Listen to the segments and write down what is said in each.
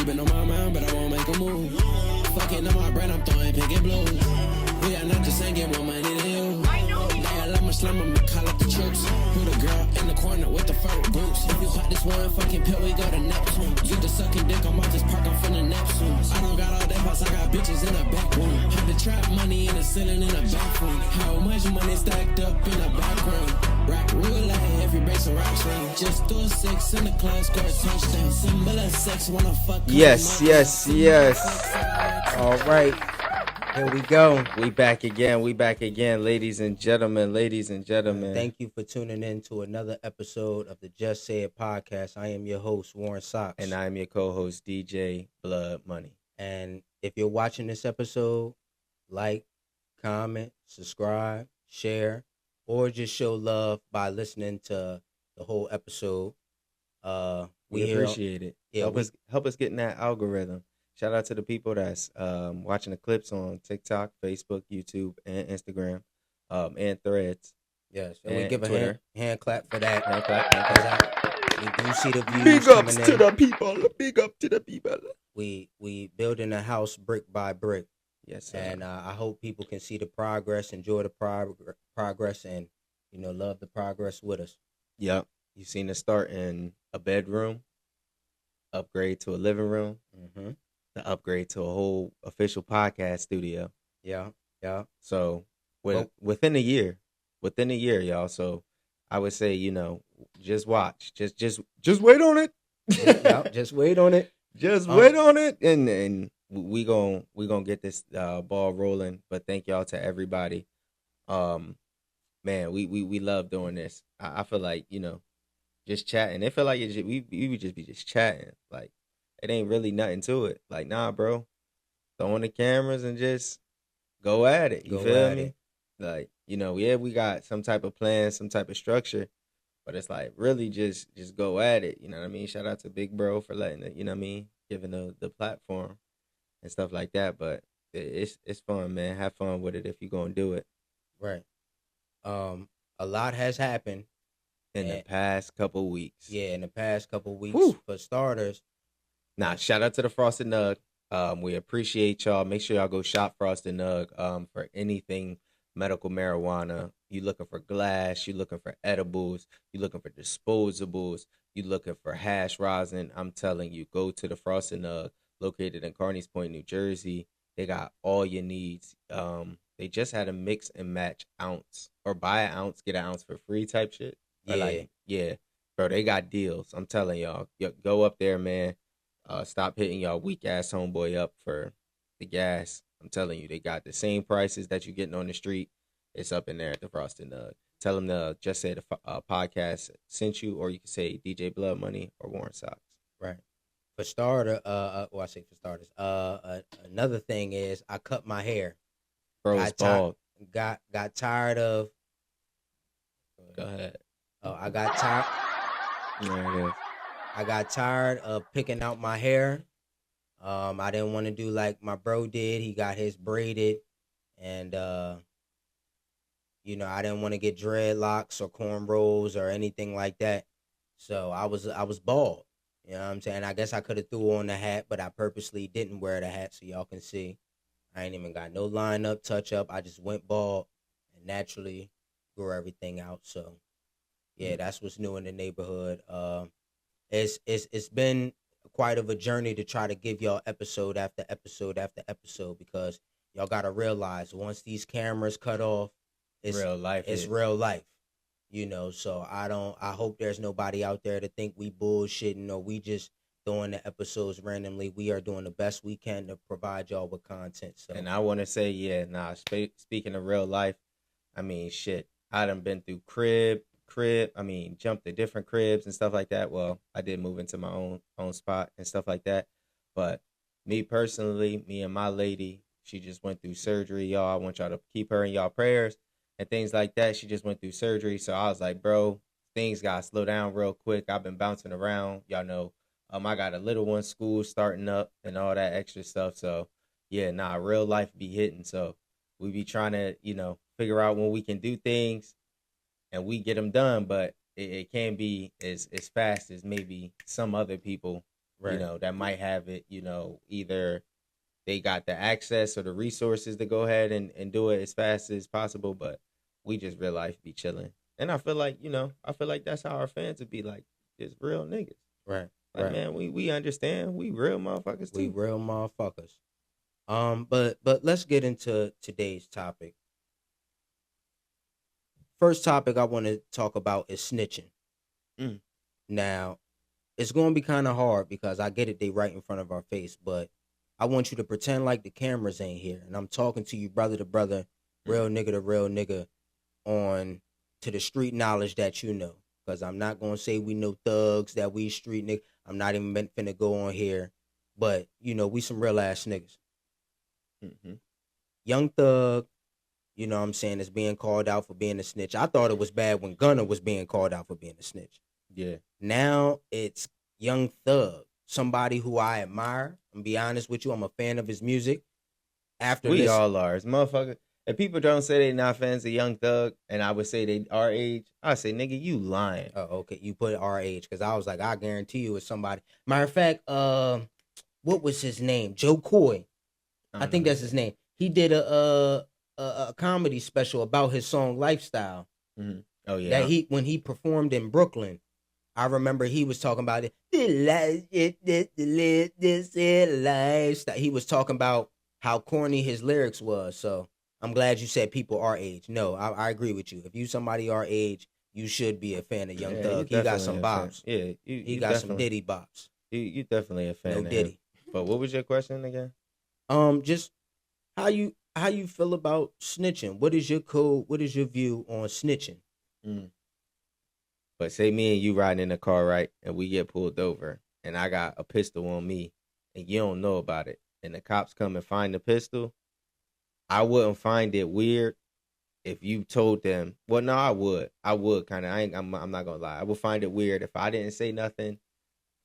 been on my mind, but I won't make a move. Fucking on my brain, I'm throwing pink and blue. We are not just saying get more money than you. They all love my slum, I'ma call up the troops. Who the girl in the corner with the fur boots? If you pop this one fucking pill, we go to Neptune. You just sucking dick, I'm off this park, I'm finna Neptune. I don't got all that house, I got bitches in the back room. Had the trap money in the ceiling in the bathroom. How much money stacked up in the background? Rock roulette, every brace a rock ring. Just do a 6 in the club, score a touchdown. Symbol of sex, wanna fuck. Yes. All right. Here we go. We back again, ladies and gentlemen. Thank you for tuning in to another episode of the Just Say It podcast. I am your host, Warren Sox. And I am your co-host, DJ Blood Money. And if you're watching this episode, like, comment, subscribe, share, or just show love by listening to the whole episode. We appreciate it. Yeah, help us get in that algorithm. Shout out to the people that's watching the clips on TikTok, Facebook, YouTube, and Instagram, and Threads. Yes, and we give a hand clap for that. Hand clap. We do see the views. Big ups to the people. Big up to the people. We building a house brick by brick. Yes, sir. And I hope people can see the progress, enjoy the progress, and love the progress with us. Yep. You've seen us start in a bedroom, upgrade to a living room. Mm-hmm. The upgrade to a whole official podcast studio. Yeah. So within a year, y'all. So I would say, just watch, just wait on it. Just wait on it. Just wait on it, and we gonna get this ball rolling. But thank y'all to everybody. Man, we love doing this. I feel like just chatting. It feel like we would just be just chatting like. It ain't really nothing to it. Like, nah, bro. Throw on the cameras and just go at it. You feel me? Like, we got some type of plan, some type of structure, but it's like really just go at it. You know what I mean? Shout out to Big Bro for letting it, giving the platform and stuff like that. But it's fun, man. Have fun with it if you're gonna do it. Right. A lot has happened in the past couple weeks. Yeah, in the past couple weeks. Woo. For starters. Shout out to the Frosted Nug. We appreciate y'all. Make sure y'all go shop Frosted Nug for anything medical marijuana. You looking for glass, you looking for edibles, you looking for disposables, you looking for hash rosin. I'm telling you, go to the Frosted Nug, located in Carneys Point, New Jersey. They got all your needs. They just had a mix and match ounce, or buy an ounce, get an ounce for free type shit. Yeah. Bro, they got deals. I'm telling y'all, go up there, man. Stop hitting y'all weak ass homeboy up for the gas. I'm telling you, they got the same prices that you're getting on the street. It's up in there at the Frosted Nug. Tell them to Just Say the podcast sent you, or you can say DJ Blood Money or Warren Sox. Right. For starters, another thing is I cut my hair. Bro, it's bald. Got tired of. Go ahead. I got tired. Yeah, it is. I got tired of picking out my hair. I didn't want to do like my bro did. He got his braided, and I didn't want to get dreadlocks or cornrows or anything like that. So I was bald. You know what I'm saying? I guess I could have threw on the hat, but I purposely didn't wear the hat so y'all can see. I ain't even got no line up, touch up. I just went bald and naturally grew everything out. So yeah, that's what's new in the neighborhood. It's been quite of a journey to try to give y'all episode after episode after episode, because y'all gotta realize once these cameras cut off, it's real life. It's real life, So I hope there's nobody out there to think we bullshitting or we just throwing the episodes randomly. We are doing the best we can to provide y'all with content. So, and I want to say, speaking of real life, I mean, shit, I done been through crib. Jumped to different cribs and stuff like that. Well, I did move into my own spot and stuff like that. But me personally, me and my lady, she just went through surgery, y'all. I want y'all to keep her in y'all prayers and things like that. She just went through surgery. So I was like, bro, things got to slow down real quick. I've been bouncing around. Y'all know, I got a little one, school starting up and all that extra stuff. So yeah, real life be hitting. So we be trying to, figure out when we can do things. And we get them done, but it can't be as fast as maybe some other people Right. that might have it, either they got the access or the resources to go ahead and do it as fast as possible, but we just real life be chilling. And I feel like, that's how our fans would be like, just real niggas. Right. Like, right. man, we understand. We real motherfuckers too. We real motherfuckers. But let's get into today's topic. First topic I want to talk about is snitching. Mm. Now, it's going to be kind of hard because I get it, they right in front of our face, but I want you to pretend like the cameras ain't here, and I'm talking to you brother to brother, real nigga to real nigga, on to the street knowledge that you know. Because I'm not going to say we know thugs, that we street niggas. I'm not even finna go on here, but, we some real ass niggas. Mm-hmm. Young Thug, you know what I'm saying, is being called out for being a snitch. I thought it was bad when Gunna was being called out for being a snitch. Yeah. Now it's Young Thug, somebody who I admire. I'm be honest with you, I'm a fan of his music. We all are. It's motherfucker. If people don't say they not fans of Young Thug, and I would say they our age, I say, nigga, you lying. Oh, okay. You put our age, because I was like, I guarantee you it's somebody. Matter of fact, what was his name? Joe Coy. I think that's his name. He did a comedy special about his song Lifestyle. Mm-hmm. Oh yeah. That when he performed in Brooklyn, I remember he was talking about it. This lifestyle. He was talking about how corny his lyrics was. So I'm glad you said people our age. No, I agree with you. If you somebody our age, you should be a fan of Young Thug. He got some bops. Yeah, he got some Diddy bops. You definitely a fan. No of Diddy. Him. But what was your question again? Just how you feel about snitching? What is your code? What is your view on snitching? But say me and you riding in the car, right, and we get pulled over, and I got a pistol on me, and you don't know about it, and the cops come and find the pistol. I wouldn't find it weird if you told them. Well, no, I would. I would kind of. I'm not gonna lie. I would find it weird if I didn't say nothing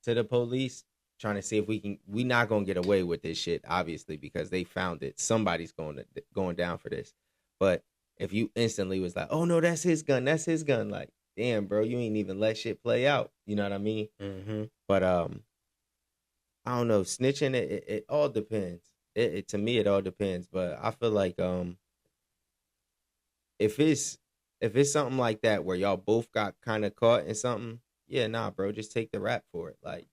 to the police, trying to see if we can. We not gonna get away with this shit, obviously, because they found it. Somebody's going down for this. But if you instantly was like, "Oh no, that's his gun. That's his gun," like, damn, bro, you ain't even let shit play out. You know what I mean? Mm-hmm. But I don't know. Snitching, it all depends. It to me, it all depends. But I feel like if it's something like that where y'all both got kind of caught in something, yeah, nah, bro, just take the rap for it. Like,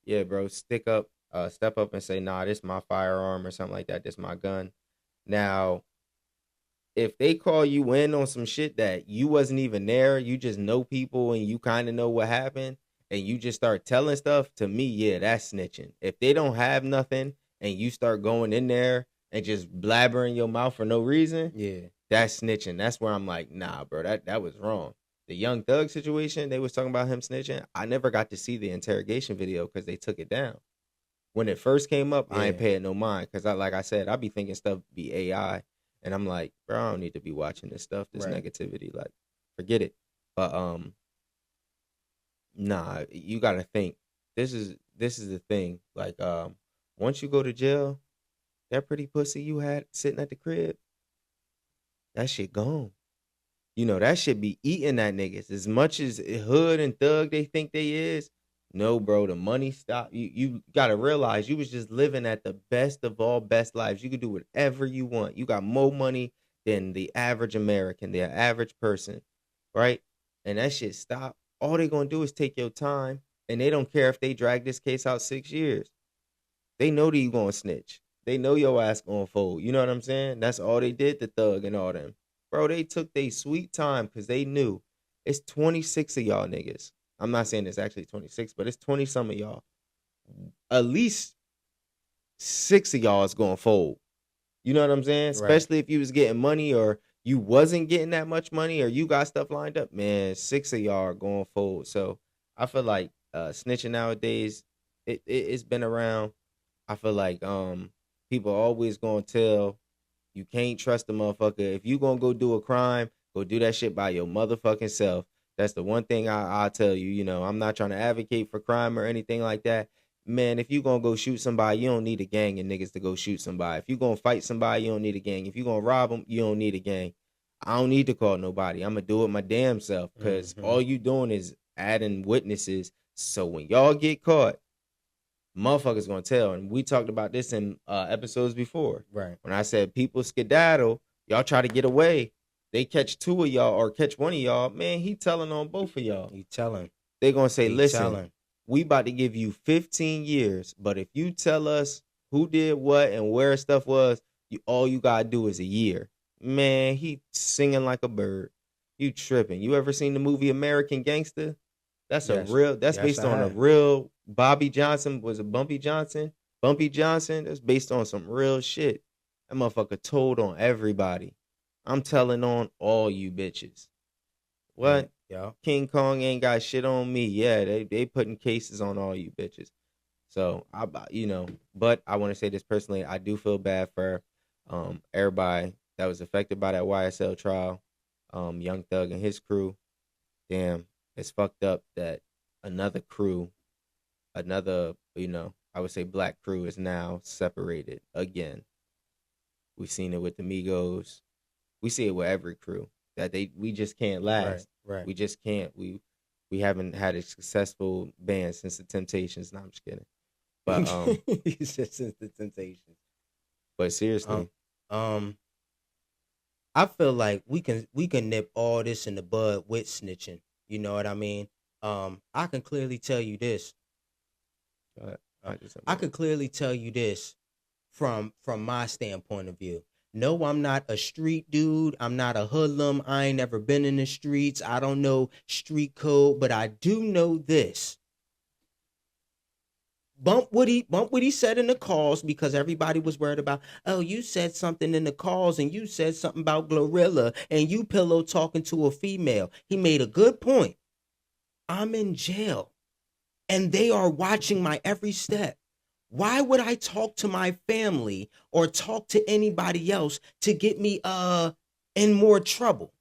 yeah, bro, step up and say, nah, this is my firearm or something like that. This is my gun. Now, if they call you in on some shit that you wasn't even there, you just know people and you kind of know what happened, and you just start telling stuff, to me, yeah, that's snitching. If they don't have nothing and you start going in there and just blabbering your mouth for no reason, yeah, that's snitching. That's where I'm like, nah, bro, that was wrong. The Young Thug situation, they was talking about him snitching. I never got to see the interrogation video because they took it down. When it first came up, I ain't paying no mind because like I said, I be thinking stuff be AI. And I'm like, bro, I don't need to be watching this stuff, this negativity. Like, forget it. But nah, you gotta think. This is the thing. Like, once you go to jail, that pretty pussy you had sitting at the crib, that shit gone. You know, that shit be eating that niggas. As much as hood and thug they think they is, no, bro, the money stop. You gotta realize you was just living at the best of all best lives. You could do whatever you want. You got more money than the average American, the average person, right? And that shit stop. All they gonna do is take your time, and they don't care if they drag this case out 6 years. They know that you gonna snitch. They know your ass gonna fold. You know what I'm saying? That's all they did to Thug and all them. Bro, they took their sweet time because they knew it's 26 of y'all niggas. I'm not saying it's actually 26, but it's 20 some of y'all. At least 6 of y'all is going to fold. You know what I'm saying? Especially if you was getting money or you wasn't getting that much money or you got stuff lined up. Man, 6 of y'all are going to fold. So I feel like snitching nowadays, it's been around. I feel like people always going to tell you can't trust a motherfucker. If you going to go do a crime, go do that shit by your motherfucking self. That's the one thing I'll tell you. You know, I'm not trying to advocate for crime or anything like that. Man, if you going to go shoot somebody, you don't need a gang of niggas to go shoot somebody. If you going to fight somebody, you don't need a gang. If you going to rob them, you don't need a gang. I don't need to call nobody. I'm going to do it my damn self because all you doing is adding witnesses. So when y'all get caught, motherfuckers gonna tell. And we talked about this in episodes before. Right. When I said people skedaddle, y'all try to get away. They catch two of y'all or catch one of y'all. Man, he telling on both of y'all. He telling. They gonna say, He listen, telling. we about to give you 15 years, but if you tell us who did what and where stuff was, all you gotta do is a year. Man, he singing like a bird. You tripping. You ever seen the movie American Gangster? That's Yes. that's Yes, based I on a have. real Bobby Johnson. Was it Bumpy Johnson? Bumpy Johnson? That's based on some real shit. That motherfucker told on everybody. I'm telling on all you bitches. What? Yeah. King Kong ain't got shit on me. Yeah, they putting cases on all you bitches. So but I want to say this personally. I do feel bad for everybody that was affected by that YSL trial. Young Thug and his crew. Damn, it's fucked up that another crew, I would say black crew is now separated again. We've seen it with the Migos. We see it with every crew that we just can't last. Right. We just can't. We haven't had a successful band since the Temptations. No, I'm just kidding. But He said since the Temptations. but seriously, I feel like we can nip all this in the bud with snitching. You know what I mean? I can clearly tell you this. I could clearly tell you this from my standpoint of view. No, I'm not a street dude. I'm not a hoodlum. I ain't never been in the streets. I don't know street code, but I do know this. Bump what he said in the calls, because everybody was worried about, oh, you said something in the calls and you said something about Glorilla and you pillow talking to a female. He made a good point. I'm in jail and they are watching my every step. Why would I talk to my family or talk to anybody else to get me in more trouble?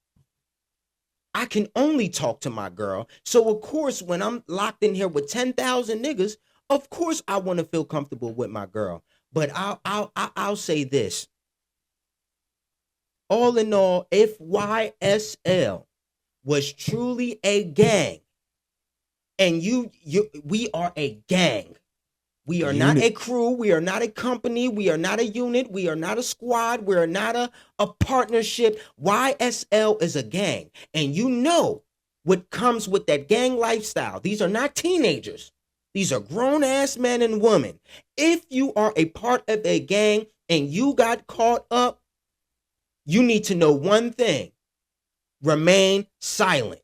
I can only talk to my girl. So of course, when I'm locked in here with 10,000 niggas, of course I want to feel comfortable with my girl. But I'll say this. All in all, if YSL was truly a gang, and we are a gang. We are not a crew. We are not a company. We are not a unit. We are not a squad. We are not a partnership. YSL is a gang. And you know what comes with that gang lifestyle. These are not teenagers. These are grown-ass men and women. If you are a part of a gang and you got caught up, you need to know one thing. Remain silent.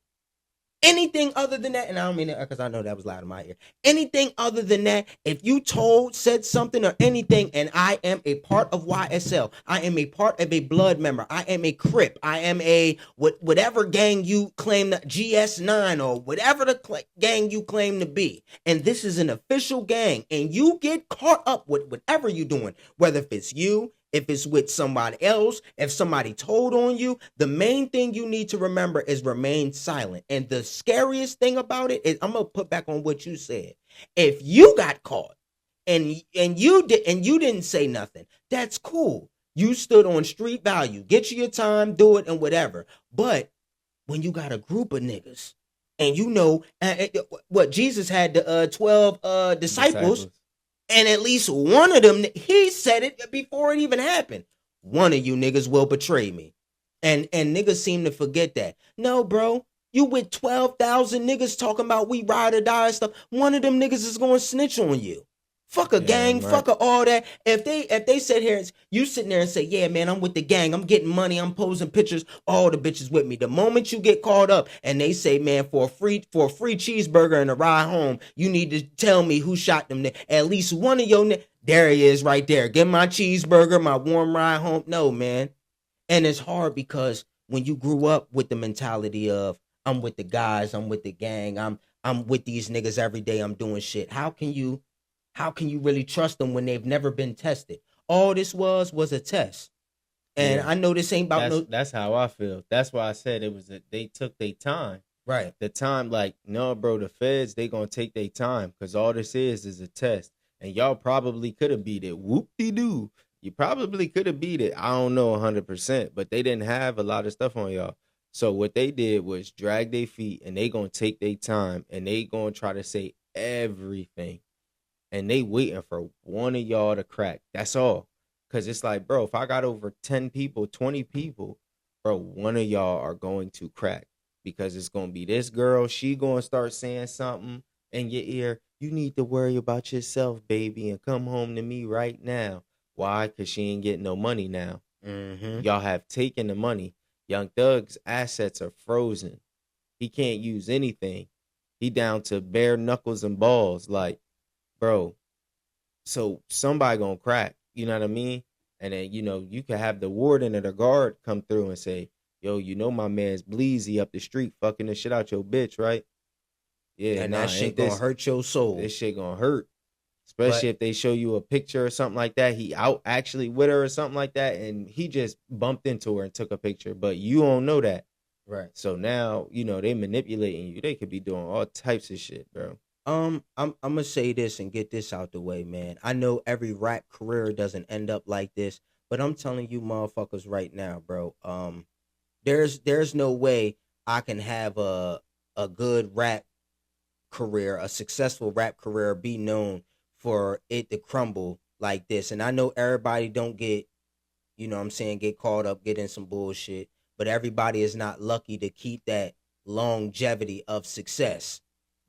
Anything other than that, and I don't mean it because I know that was loud in my ear. Anything other than that, if you said something or anything, and I am a part of YSL, I am a part of a blood member, I am a Crip, I am a whatever gang you claim, GS9 or whatever the gang you claim to be, and this is an official gang, and you get caught up with whatever you're doing, whether if it's you, if it's with somebody else, if somebody told on you, the main thing you need to remember is remain silent. And the scariest thing about it is, I'm gonna put back on what you said. If you got caught and you didn't say nothing, that's cool. You stood on street value. Get you your time, do it, and whatever. But when you got a group of niggas, and you know what Jesus had the 12 disciples. And at least one of them, he said it before it even happened. One of you niggas will betray me. And niggas seem to forget that. No, bro. You with 12,000 niggas talking about we ride or die and stuff. One of them niggas is going to snitch on you. Fuck a gang, right. Fuck all that. If they sit here, you sitting there and say, yeah, man, I'm with the gang. I'm getting money. I'm posing pictures. All the bitches with me. The moment you get caught up and they say, man, for a free cheeseburger and a ride home, you need to tell me who shot them. At least one of your, there he is right there. Get my cheeseburger, my warm ride home. No, man. And it's hard because when you grew up with the mentality of, I'm with the guys, I'm with the gang, I'm with these niggas every day, I'm doing shit. How can you really trust them when they've never been tested? All this was a test. And yeah. I know this ain't about that's how I feel. That's why I said they took their time. Right. The time, like, no, bro, the feds, they gonna take their time because all this is a test. And y'all probably could have beat it. Whoop-de-doo. You probably could have beat it. I don't know 100%, but they didn't have a lot of stuff on y'all. So what they did was drag their feet, and they gonna take their time, and they gonna try to say everything. and they waiting for one of y'all to crack. That's all. Cause it's like, bro, if I got over 10 people, 20 people, bro, one of y'all are going to crack, because it's gonna be this girl. She gonna start saying something in your ear. You need to worry about yourself, baby, and come home to me right now. Why? Cause she ain't getting no money now. Y'all have taken the money. Young Thug's assets are frozen. He can't use anything. He down to bare knuckles and balls. Like, bro, so somebody gonna crack. You know what I mean? And then, you can have the warden or the guard come through and say, yo, my man's Bleezy up the street fucking the shit out your bitch, right? Yeah, and that shit gonna hurt your soul. This shit gonna hurt. Especially if they show you a picture or something like that. He out actually with her or something like that, and he just bumped into her and took a picture, but you don't know that. Right. So now, they manipulating you. They could be doing all types of shit, bro. I'm gonna say this and get this out the way, man. I know every rap career doesn't end up like this, but I'm telling you motherfuckers right now, bro. There's no way I can have a good rap career, a successful rap career, be known for it to crumble like this. And I know everybody don't get, get caught up, get in some bullshit, but everybody is not lucky to keep that longevity of success.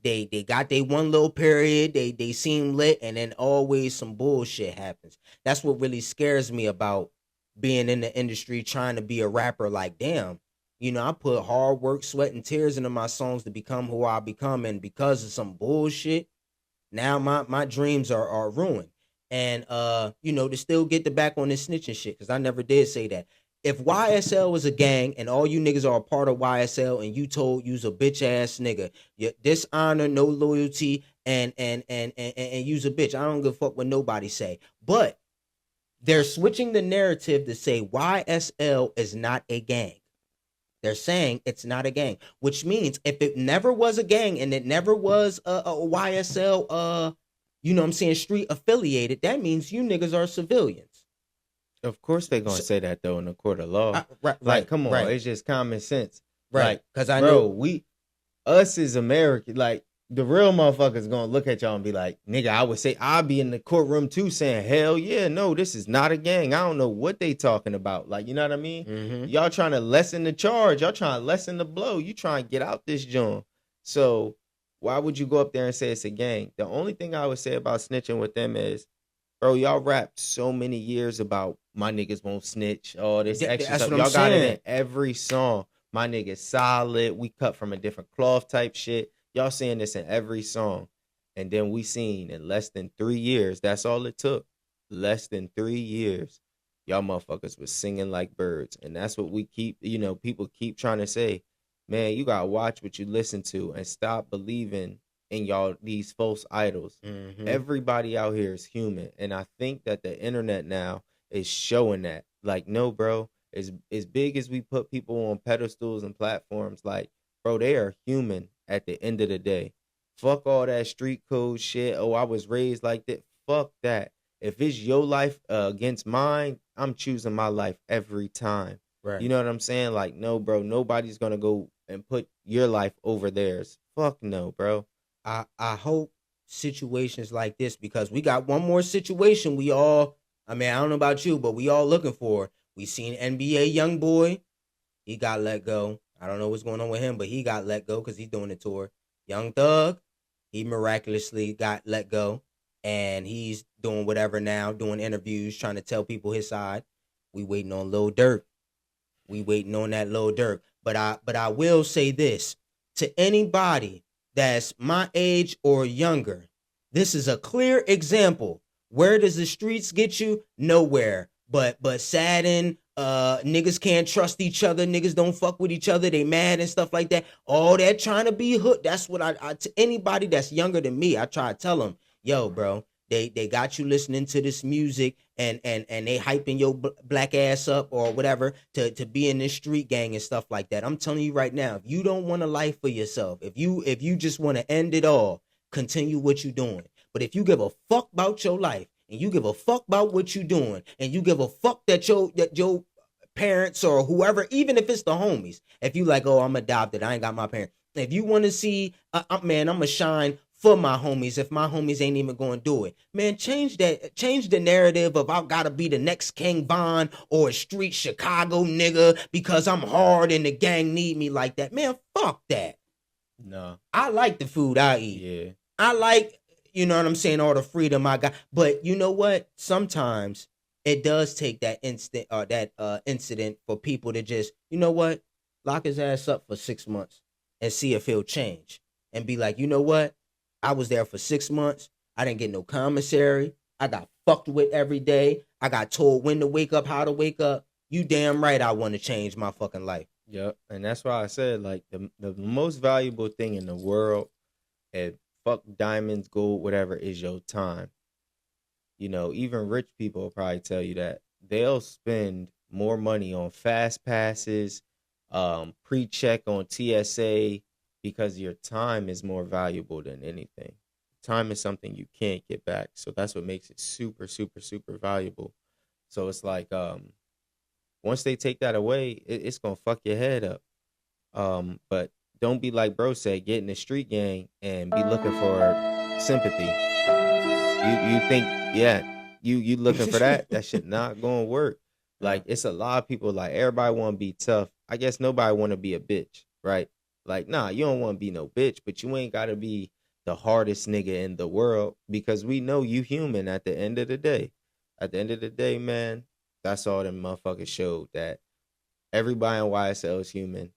They got their one little period, they seem lit, and then always some bullshit happens. That's what really scares me about being in the industry, trying to be a rapper. Like, damn, I put hard work, sweat, and tears into my songs to become who I become, and because of some bullshit, now my dreams are ruined. And to still get the back on this snitching shit, because I never did say that. If YSL was a gang and all you niggas are a part of YSL and you told you's a bitch ass nigga, you dishonor, no loyalty, and you's a bitch, I don't give a fuck what nobody say. But they're switching the narrative to say YSL is not a gang. They're saying it's not a gang, which means if it never was a gang and it never was a YSL, street affiliated, that means you niggas are civilians. Of course they're going to say that, though, in the court of law. Right, come on. Right. It's just common sense. Right. Because I know. Us as American, the real motherfuckers going to look at y'all and be like, nigga, I would say I'll be in the courtroom, too, saying, hell yeah, no, this is not a gang. I don't know what they talking about. Like, you know what I mean? Mm-hmm. Y'all trying to lessen the charge. Y'all trying to lessen the blow. You trying to get out this joint. So why would you go up there and say it's a gang? The only thing I would say about snitching with them is, bro, y'all rapped so many years about my niggas won't snitch, all this extra stuff. Y'all got it in every song. My niggas solid. We cut from a different cloth type shit. Y'all saying this in every song. And then we seen in less than 3 years, that's all it took. Less than 3 years, y'all motherfuckers was singing like birds. And that's what we keep, people keep trying to say, man, you gotta watch what you listen to and stop believing in y'all these false idols. Mm-hmm. Everybody out here is human, and I think that the internet now is showing that. Like, no, bro, as big as we put people on pedestals and platforms, like, bro, they are human at the end of the day. Fuck all that street code shit. Oh, I was raised like that. Fuck that. If it's your life against mine, I'm choosing my life every time. Right. You know what I'm saying? Like, no, bro, nobody's gonna go and put your life over theirs. Fuck no, bro. I hope situations like this, because we got one more situation we all, I don't know about you, but we all looking for. We seen NBA young boy. He got let go. I don't know what's going on with him, but he got let go because he's doing the tour. Young Thug, he miraculously got let go. And he's doing whatever now, doing interviews, trying to tell people his side. We waiting on Lil Durk. We waiting on that Lil Durk. But I will say this. To anybody that's my age or younger, this is a clear example. Where does the streets get you? Nowhere. But sadden, niggas can't trust each other. Niggas don't fuck with each other. They mad and stuff like that. All that trying to be hood. That's what I to anybody that's younger than me, I try to tell them, yo, bro, they got you listening to this music and they hyping your black ass up or whatever to be in this street gang and stuff like that. I'm telling you right now, if you don't want a life for yourself, if you just want to end it all, continue what you're doing. But if you give a fuck about your life and you give a fuck about what you're doing and you give a fuck that your parents or whoever, even if it's the homies, if you like, oh, I'm adopted, I ain't got my parents. If you want to see, man, I'm going to shine for my homies if my homies ain't even gonna do it. Man, change the narrative of I gotta be the next King Von or a street Chicago nigga because I'm hard and the gang need me like that. Man, fuck that. No. I like the food I eat. Yeah. I like, you know what I'm saying, all the freedom I got. But you know what? Sometimes it does take that incident for people to just, you know what? Lock his ass up for 6 months and see if he'll change. And be like, you know what? I was there for 6 months. I didn't get no commissary. I got fucked with every day. I got told when to wake up, how to wake up. You damn right I want to change my fucking life. Yep. And that's why I said, like, the most valuable thing in the world, and fuck diamonds, gold, whatever, is your time. You know, even rich people will probably tell you that. They'll spend more money on fast passes, pre-check on TSA, because your time is more valuable than anything. Time is something you can't get back. So that's what makes it super, super, super valuable. So it's like, once they take that away, it's going to fuck your head up. But don't be like bro said, get in the street gang and be looking for sympathy. You think, yeah, you looking for that? That shit not going to work. Like, it's a lot of people, like, everybody want to be tough. I guess nobody want to be a bitch, right? Like, nah, you don't want to be no bitch, but you ain't got to be the hardest nigga in the world, because we know you human at the end of the day. At the end of the day, man, that's all them motherfuckers showed, that everybody in YSL is human.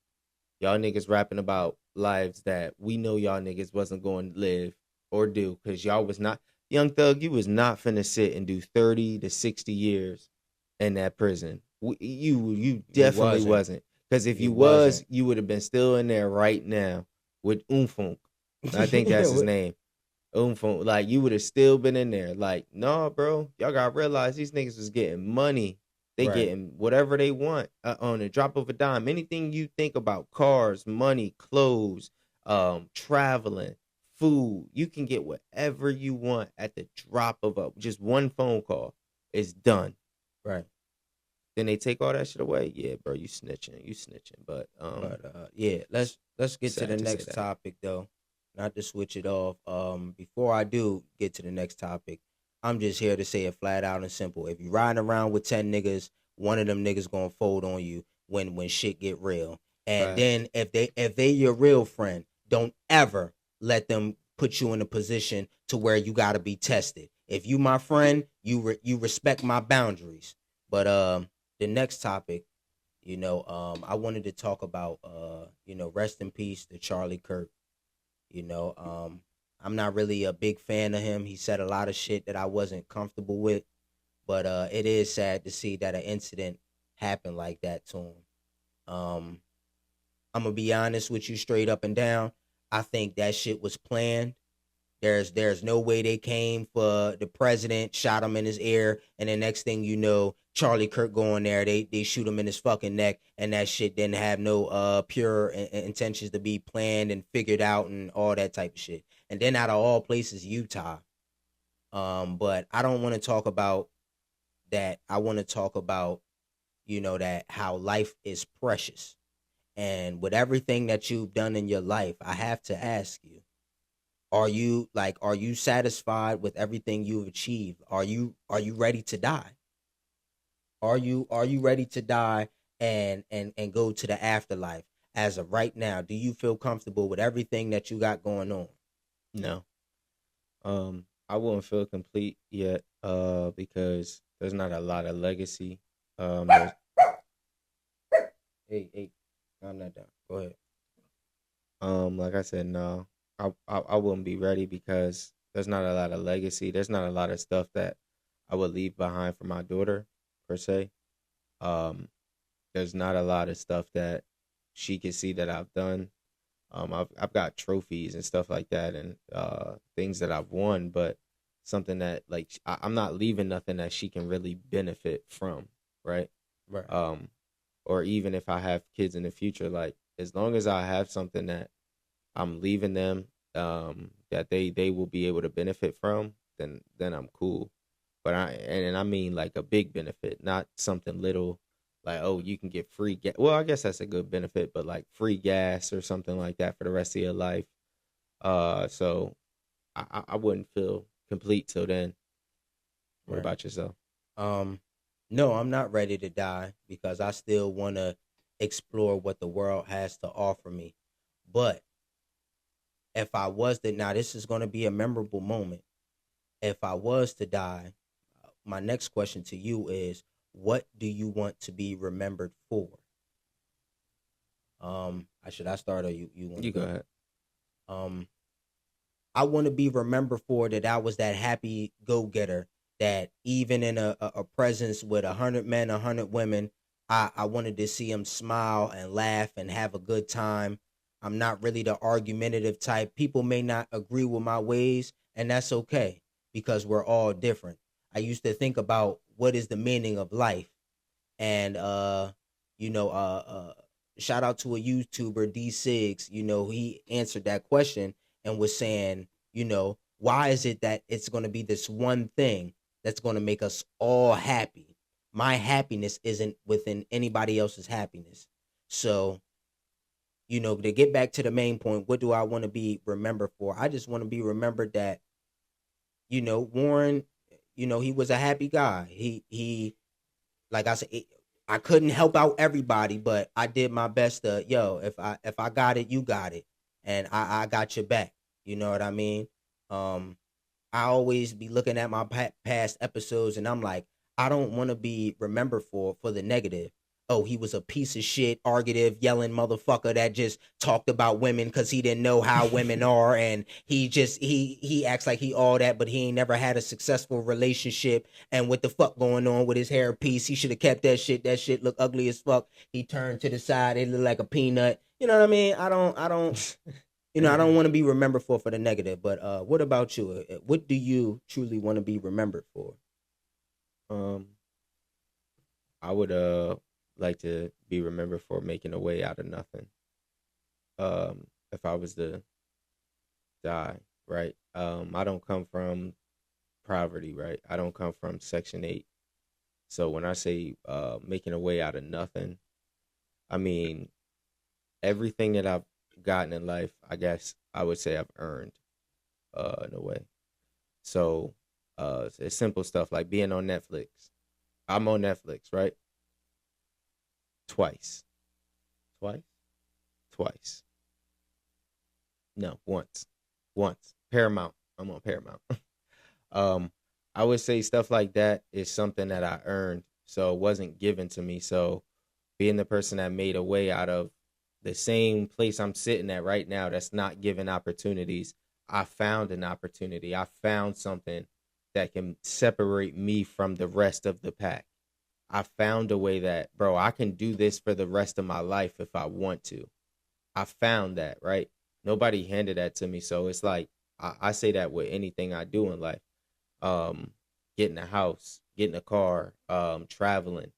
Y'all niggas rapping about lives that we know y'all niggas wasn't going to live or do, because y'all was not, Young Thug, you was not finna sit and do 30 to 60 years in that prison. You definitely wasn't. Because if you was, you would have been still in there right now with Umfunk. I think that's his name. Umfunk. Like, you would have still been in there. Like, no, bro. Y'all got to realize these niggas was getting money. They getting whatever they want on the drop of a dime. Anything you think about, cars, money, clothes, traveling, food, you can get whatever you want at the drop of just one phone call. It's done. Right. Then they take all that shit away. Yeah, bro, you snitching. But yeah, let's get to the next topic though. Not to switch it off. Before I do get to the next topic, I'm just here to say it flat out and simple. If you riding around with 10 niggas, one of them niggas gonna fold on you when shit get real. And then if they your real friend, don't ever let them put you in a position to where you gotta be tested. If you my friend, you respect my boundaries. But the next topic, I wanted to talk about rest in peace to Charlie Kirk. I'm not really a big fan of him. He said a lot of shit that I wasn't comfortable with, but it is sad to see that an incident happened like that to him. I'm gonna be honest with you straight up and down. I think that shit was planned. There's no way they came for the president, shot him in his ear, and the next thing you know, Charlie Kirk going there, they shoot him in his fucking neck, and that shit didn't have no pure intentions to be planned and figured out and all that type of shit. And then out of all places, Utah. But I don't want to talk about that. I want to talk about, that how life is precious. And with everything that you've done in your life, I have to ask you, are you satisfied with everything you've achieved? Are you ready to die? Are you ready to die and go to the afterlife as of right now? Do you feel comfortable with everything that you got going on? No. I wouldn't feel complete yet, because there's not a lot of legacy. Hey, calm that down. Go ahead. Like I said, no. I wouldn't be ready because there's not a lot of legacy. There's not a lot of stuff that I would leave behind for my daughter, per se. There's not a lot of stuff that she can see that I've done. I've got trophies and stuff like that, and things that I've won, but something that, like, I'm not leaving nothing that she can really benefit from, right? Right. Or even if I have kids in the future, like, as long as I have something that I'm leaving them, that they will be able to benefit from, then I'm cool. But I mean like a big benefit, not something little, like, oh, you can get free gas. Well, I guess that's a good benefit, but like free gas or something like that for the rest of your life. So I wouldn't feel complete till then. What Right. about yourself? No, I'm not ready to die because I still want to explore what the world has to offer me. But if I was to, now this is going to be a memorable moment. If I was to die, my next question to you is, what do you want to be remembered for? I start or you want You go ahead. I want to be remembered for that I was that happy go-getter that even in a presence with 100 men, 100 women, I wanted to see them smile and laugh and have a good time. I'm not really the argumentative type. People may not agree with my ways, and that's okay because we're all different. I used to think about what is the meaning of life, and shout out to a YouTuber, D6. He answered that question and was saying, why is it that it's going to be this one thing that's going to make us all happy? My happiness isn't within anybody else's happiness. So, to get back to the main point, what do I want to be remembered for? I just want to be remembered that, Warren, he was a happy guy. He, like I said, I couldn't help out everybody, but I did my best to, if I got it, you got it. And I got your back. You know what I mean? I always be looking at my past episodes and I'm like, I don't want to be remembered for the negative. Oh, he was a piece of shit, argumentative, yelling motherfucker that just talked about women because he didn't know how women are, and he acts like he all that, but he ain't never had a successful relationship. And what the fuck going on with his hair piece? He should have kept that shit. That shit look ugly as fuck. He turned to the side, it looked like a peanut. You know what I mean? I don't. I don't want to be remembered for the negative. But what about you? What do you truly want to be remembered for? I would like to be remembered for making a way out of nothing. If I was to die, right? I don't come from poverty, right? I don't come from Section 8. So when I say making a way out of nothing, I mean everything that I've gotten in life, I guess I would say I've earned in a way. So it's simple stuff like being on Netflix. I'm on Netflix, right? Twice. No, once. Paramount. I'm on Paramount. I would say stuff like that is something that I earned, so it wasn't given to me. So being the person that made a way out of the same place I'm sitting at right now that's not given opportunities, I found an opportunity. I found something that can separate me from the rest of the pack. I found a way that, bro, I can do this for the rest of my life if I want to. I found that, right? Nobody handed that to me. So it's like, I say that with anything I do in life. Getting a house, getting a car, traveling.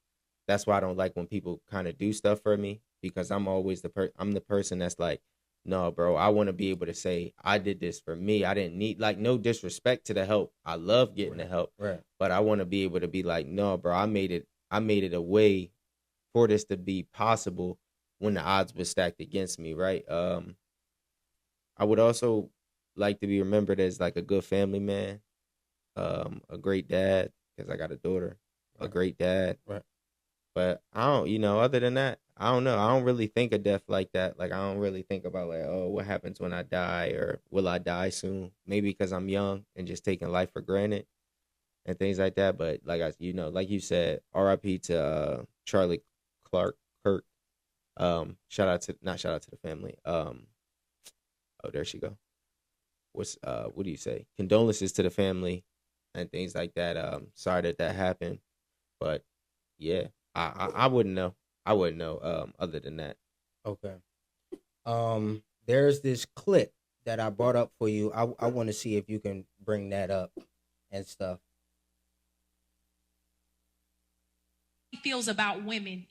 That's why I don't like when people kind of do stuff for me, because I'm always I'm the person that's like, no, bro, I want to be able to say I did this for me. I didn't need, like, no disrespect to the help. I love getting the help, right? But I want to be able to be like, no, bro, I made it a way for this to be possible when the odds were stacked against me, right? I would also like to be remembered as like a good family man, a great dad, because I got a daughter, a great dad. Right. But I don't, other than that, I don't know. I don't really think of death like that. Like, I don't really think about like, oh, what happens when I die, or will I die soon? Maybe because I'm young and just taking life for granted and things like that. But like like you said, R.I.P. to Charlie Kirk. Not shout out to the family. Oh, there she go. What do you say? Condolences to the family and things like that. Sorry that happened, but yeah, I wouldn't know. I wouldn't know. Other than that. Okay. There's this clip that I brought up for you. I want to see if you can bring that up and stuff. He feels about women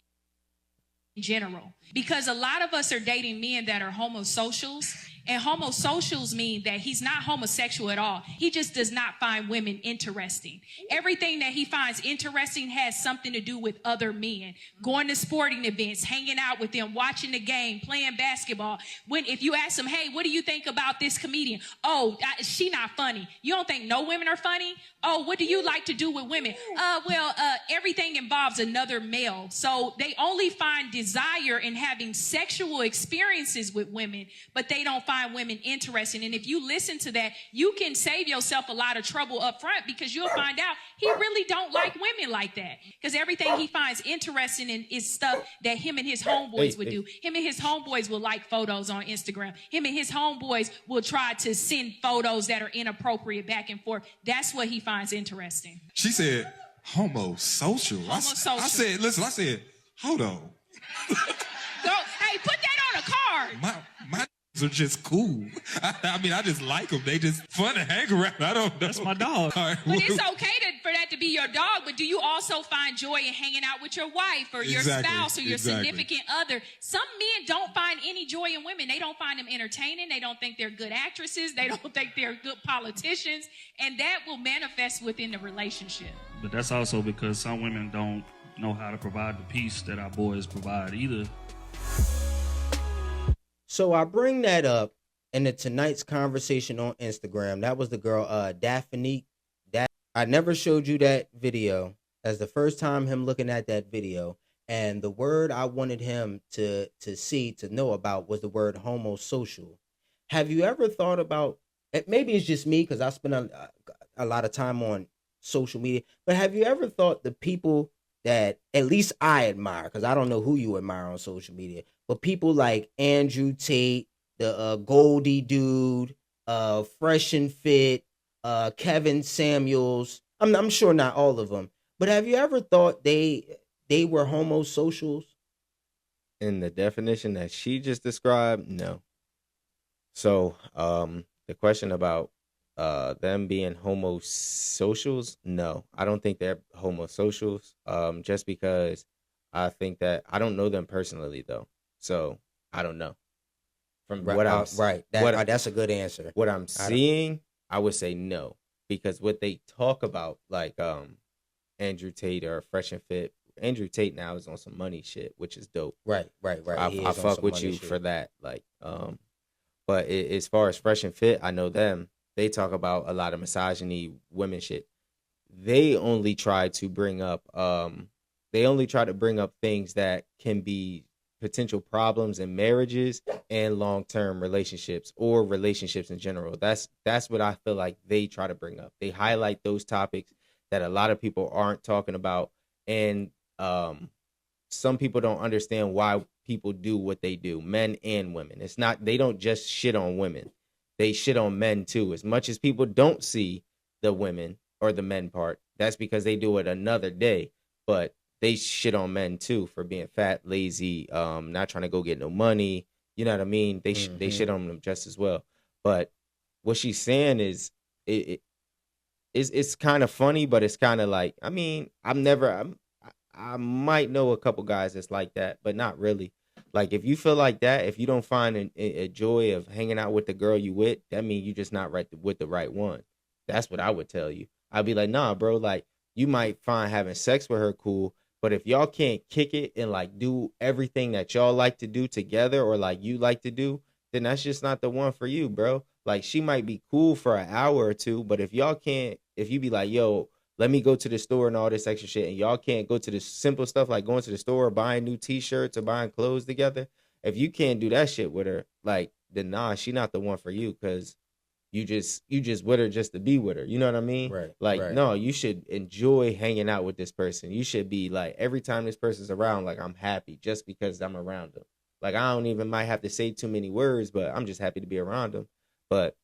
in general, because a lot of us are dating men that are homosocials, And homosocials mean that he's not homosexual at all. He just does not find women interesting. Everything that he finds interesting has something to do with other men. Going to sporting events, hanging out with them, watching the game, playing basketball. If you ask him, hey, what do you think about this comedian? Oh, she not funny. You don't think no women are funny? Oh, what do you like to do with women? Everything involves another male. So they only find desire in having sexual experiences with women, but they don't find women interesting. And if you listen to that, you can save yourself a lot of trouble up front, because you'll find out he really don't like women like that. Because everything he finds interesting in is stuff that him and his homeboys would do. Him and his homeboys will like photos on Instagram. Him and his homeboys will try to send photos that are inappropriate back and forth. That's what he finds interesting. She said, homosocial. Homosocial. I said, hold on. Hey, put that on a card. My are just cool. I mean, I just like them. They just fun to hang around. I don't know. That's my dog. All right. But it's okay for that to be your dog, but do you also find joy in hanging out with your wife or your spouse or your significant other? Some men don't find any joy in women. They don't find them entertaining. They don't think they're good actresses. They don't think they're good politicians. And that will manifest within the relationship. But that's also because some women don't know how to provide the peace that our boys provide either. So I bring that up in tonight's conversation on Instagram. That was the girl, Daphne. I never showed you that video. That's the first time him looking at that video. And the word I wanted him to know about was the word homosocial. Have you ever thought about, maybe it's just me because I spend a lot of time on social media, but have you ever thought the people that at least I admire, because I don't know who you admire on social media, but people like Andrew Tate, the Goldie dude, Fresh and Fit, Kevin Samuels. I'm sure not all of them, but have you ever thought they were homosocials? In the definition that she just described, no. So the question about them being homosocials, no. I don't think they're homosocials, just because I think that I don't know them personally, though. So I don't know. From what I'm that's a good answer. What I'm seeing, I would say no, because what they talk about, like Andrew Tate or Fresh and Fit. Andrew Tate now is on some money shit, which is dope. Right. I fuck with you for that. Like, but as far as Fresh and Fit, I know them. They talk about a lot of misogyny, women shit. They only try to bring up things that can be potential problems in marriages and long-term relationships or relationships in general. That's what I feel like they try to bring up. They highlight those topics that a lot of people aren't talking about, and some people don't understand why people do what they do, men and women. It's not, they don't just shit on women. They shit on men too. As much as people don't see the women or the men part, that's because they do it another day. But they shit on men too for being fat, lazy, not trying to go get no money. You know what I mean? They shit on them just as well. But what she's saying is, it's kind of funny, but it's kind of like, I mean, I might know a couple guys that's like that, but not really. Like, if you feel like that, if you don't find a joy of hanging out with the girl you with, that means you just not with the right one. That's what I would tell you. I'd be like, nah, bro, like, you might find having sex with her cool, but if y'all can't kick it and like do everything that y'all like to do together or like you like to do, then that's just not the one for you, bro. Like, she might be cool for an hour or two, but if y'all can't, if you be like, yo, let me go to the store and all this extra shit, and y'all can't go to the simple stuff like going to the store or buying new t-shirts or buying clothes together, if you can't do that shit with her, like, then nah, she not the one for you, because you just with her just to be with her. You know what I mean? Right. Like, right. No, you should enjoy hanging out with this person. You should be like, every time this person's around, like, I'm happy just because I'm around them. Like, I don't even might have to say too many words, but I'm just happy to be around them. But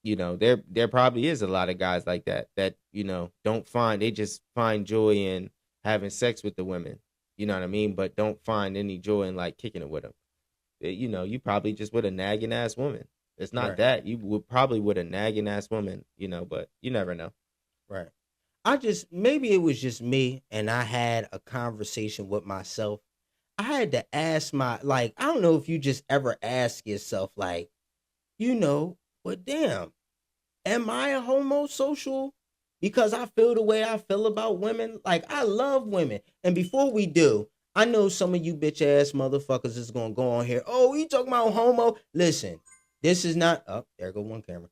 you know, there probably is a lot of guys like that, you know, they just find joy in having sex with the women, you know what I mean? But don't find any joy in like kicking it with them. You know, you probably just with a nagging ass woman. It's not that. You would probably with a nagging ass woman, you know, but you never know. Right. Maybe it was just me and I had a conversation with myself. I had to ask I don't know if you just ever ask yourself, like, But damn, am I a homosocial? Because I feel the way I feel about women. Like, I love women. And before we do, I know some of you bitch ass motherfuckers is gonna go on here. Oh, you talking about homo? Listen, this is not there go one camera.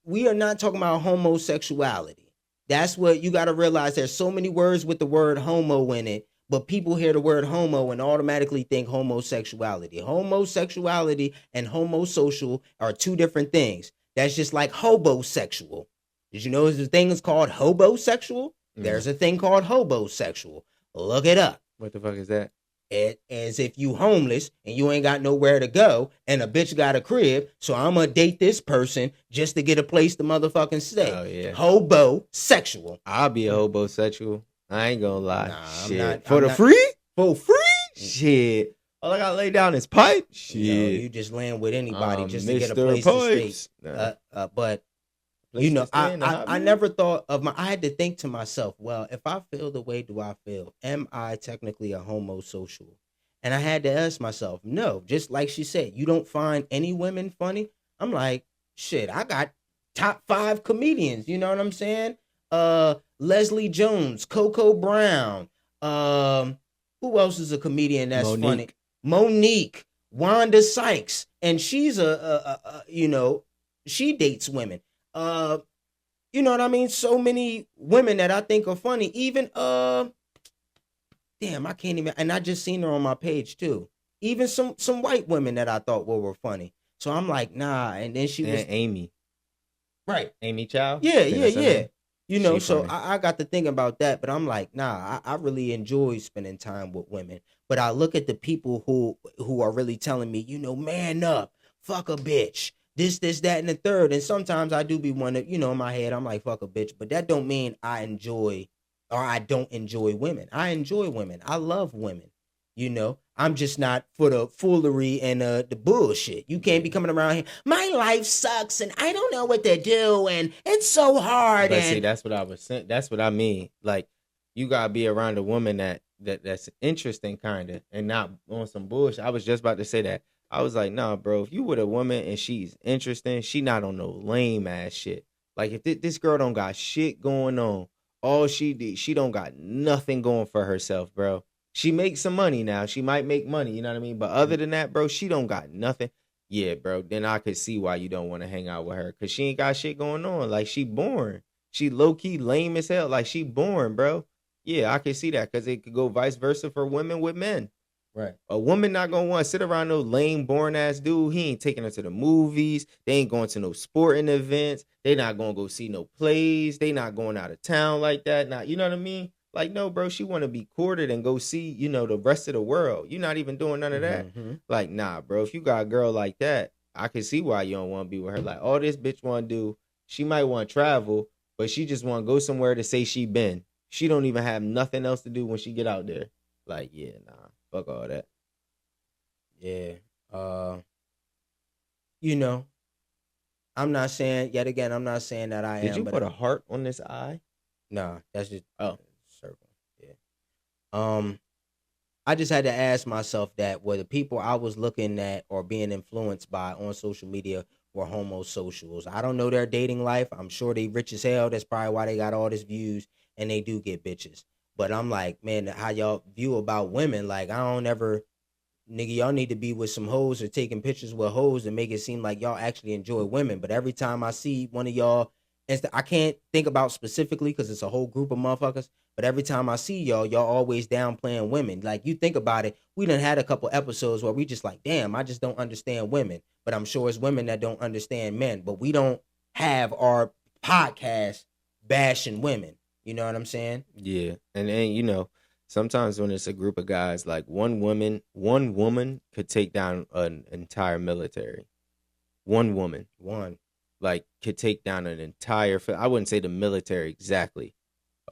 We are not talking about homosexuality. That's what you gotta realize. There's so many words with the word homo in it, but people hear the word homo and automatically think homosexuality. Homosexuality and homosocial are two different things. That's just like hobosexual. Did you know there's a thing that's called hobosexual? There's a thing called hobosexual. Look it up. What the fuck is that? It as if you homeless and you ain't got nowhere to go and a bitch got a crib, so I'm gonna date this person just to get a place to motherfucking stay. Oh, yeah. Hobosexual. I'll be a hobosexual. I ain't gonna lie. Nah, Shit. I'm not. For the not, free? For free? Shit. All I gotta lay down is pipe. Shit. You just land with anybody just to get a Mr. place Pipes. to stay. But Place to stay in the I hot never thought of I had to think to myself, well, if I feel the way do I feel, am I technically a homosocial? And I had to ask myself, no, just like she said, you don't find any women funny? I'm like, shit, I got top 5 comedians, you know what I'm saying? Leslie Jones, Coco Brown, who else is a comedian that's funny? Monique, Wanda Sykes, and she's she dates women. You know what I mean? So many women that I think are funny. Even damn, I can't even. And I just seen her on my page too. Even some white women that I thought were funny. So I'm like, nah. And then she was Amy, right? Amy Chow. Yeah. You know, She so funny. I got to think about that. But I'm like, nah. I really enjoy spending time with women. But I look at the people who are really telling me, man up, fuck a bitch. This, that, and the third. And sometimes I do be one that, in my head, I'm like, fuck a bitch. But that don't mean I enjoy or I don't enjoy women. I enjoy women. I love women. I'm just not for the foolery and the bullshit. You can't be coming around here. My life sucks and I don't know what to do and it's so hard. But see, that's what I was saying. That's what I mean. Like, you gotta be around a woman that's interesting, kind of, and not on some bullshit. I was just about to say that. I was like, nah, bro, if you with a woman and she's interesting, she not on no lame ass shit. Like, if this girl don't got shit going on, all she did, she don't got nothing going for herself, bro. She makes some money now. She might make money, you know what I mean? But other than that, bro, she don't got nothing. Yeah, bro, then I could see why you don't want to hang out with her. Because she ain't got shit going on. Like, she boring. She low-key lame as hell. Like, she boring, bro. Yeah, I can see that. Because it could go vice versa for women with men. Right. A woman not gonna want to sit around no lame, boring ass dude. He ain't taking her to the movies. They ain't going to no sporting events. They not gonna go see no plays. They not going out of town like that. Not, you know what I mean? Like, no, bro, she want to be courted and go see, the rest of the world. You're not even doing none of that. Mm-hmm. Like, nah, bro, if you got a girl like that, I can see why you don't want to be with her. Like, all this bitch want to do, she might want to travel, but she just want to go somewhere to say she been. She don't even have nothing else to do when she get out there. Like, yeah, nah. Fuck all that. Yeah. I'm not saying that I am. Did you put a heart on this eye? Nah, that's just circle. Yeah. I just had to ask myself that were the people I was looking at or being influenced by on social media were homosocials. I don't know their dating life. I'm sure they rich as hell. That's probably why they got all these views and they do get bitches. But I'm like, man, how y'all view about women, like, I don't ever, nigga, y'all need to be with some hoes or taking pictures with hoes and make it seem like y'all actually enjoy women. But every time I see one of y'all, I can't think about specifically because it's a whole group of motherfuckers, but every time I see y'all always downplaying women. Like, you think about it, we done had a couple episodes where we just like, damn, I just don't understand women. But I'm sure it's women that don't understand men. But we don't have our podcast bashing women. You know what I'm saying? Yeah. And sometimes when it's a group of guys, like one woman could take down an entire military. One woman. Like, could take down an entire, I wouldn't say the military exactly.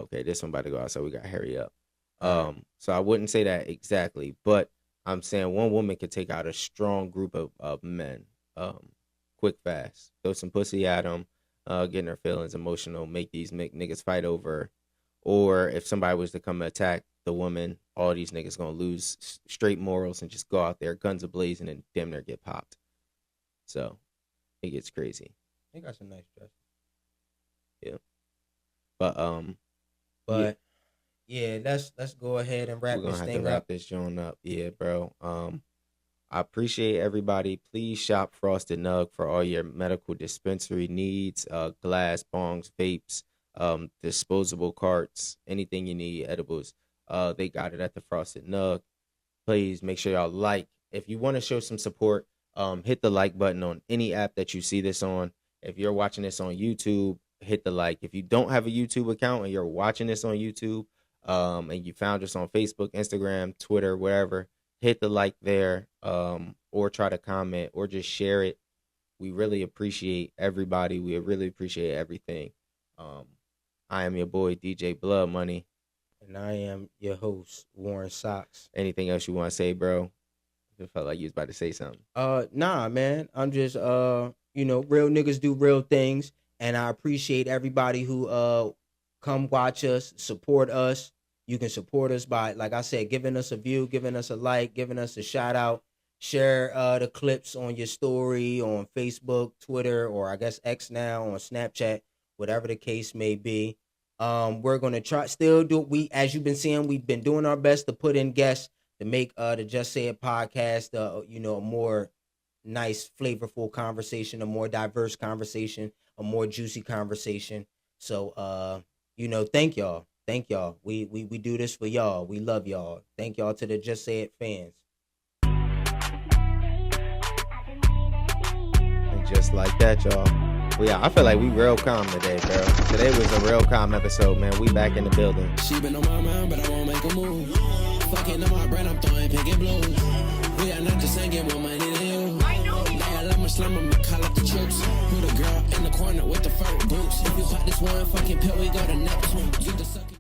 Okay, this one about to go out, so we got to hurry up. So I wouldn't say that exactly, but I'm saying one woman could take out a strong group of men, quick, fast. Throw some pussy at them. Getting her feelings emotional, make niggas fight over her. Or if somebody was to come attack the woman, all these niggas gonna lose straight morals and just go out there, guns a-blazing, and damn near get popped. So it gets crazy. They got some nice dresses. Yeah. But yeah, let's go ahead and wrap we're gonna this have to thing wrap up. this joint up. Yeah, bro. I appreciate everybody. Please shop Frosted Nug for all your medical dispensary needs, glass, bongs, vapes, disposable carts, anything you need, edibles. They got it at the Frosted Nug. Please make sure y'all like. If you want to show some support, hit the like button on any app that you see this on. If you're watching this on YouTube, hit the like. If you don't have a YouTube account and you're watching this on YouTube, and you found us on Facebook, Instagram, Twitter, wherever, hit the like there, or try to comment or just share it. We really appreciate everybody. We really appreciate everything. I am your boy, DJ Blood Money. And I am your host, Warren Socks. Anything else you want to say, bro? I felt like you was about to say something. Nah, man. I'm just real niggas do real things, and I appreciate everybody who come watch us, support us. You can support us by, like I said, giving us a view, giving us a like, giving us a shout out. Share the clips on your story on Facebook, Twitter, or I guess X now, on Snapchat, whatever the case may be. We're gonna as you've been seeing, we've been doing our best to put in guests to make the Just Say It podcast, a more nice, flavorful conversation, a more diverse conversation, a more juicy conversation. So, thank y'all. Thank y'all. We do this for y'all. We love y'all. Thank y'all to the Just Say It fans. And just like that, y'all. I feel like we real calm today, bro. Today was a real calm episode, man. We back in the building. She been on my mind, but I won't make a move. Fucking on my brain, I'm throwing pick and blues. We are not the same, get more money than you. Now I love my slum, I'ma call up the troops. Who the girl in the corner with the fur boots? If you pop this one fucking pill, we go to Neptune. You the sucker.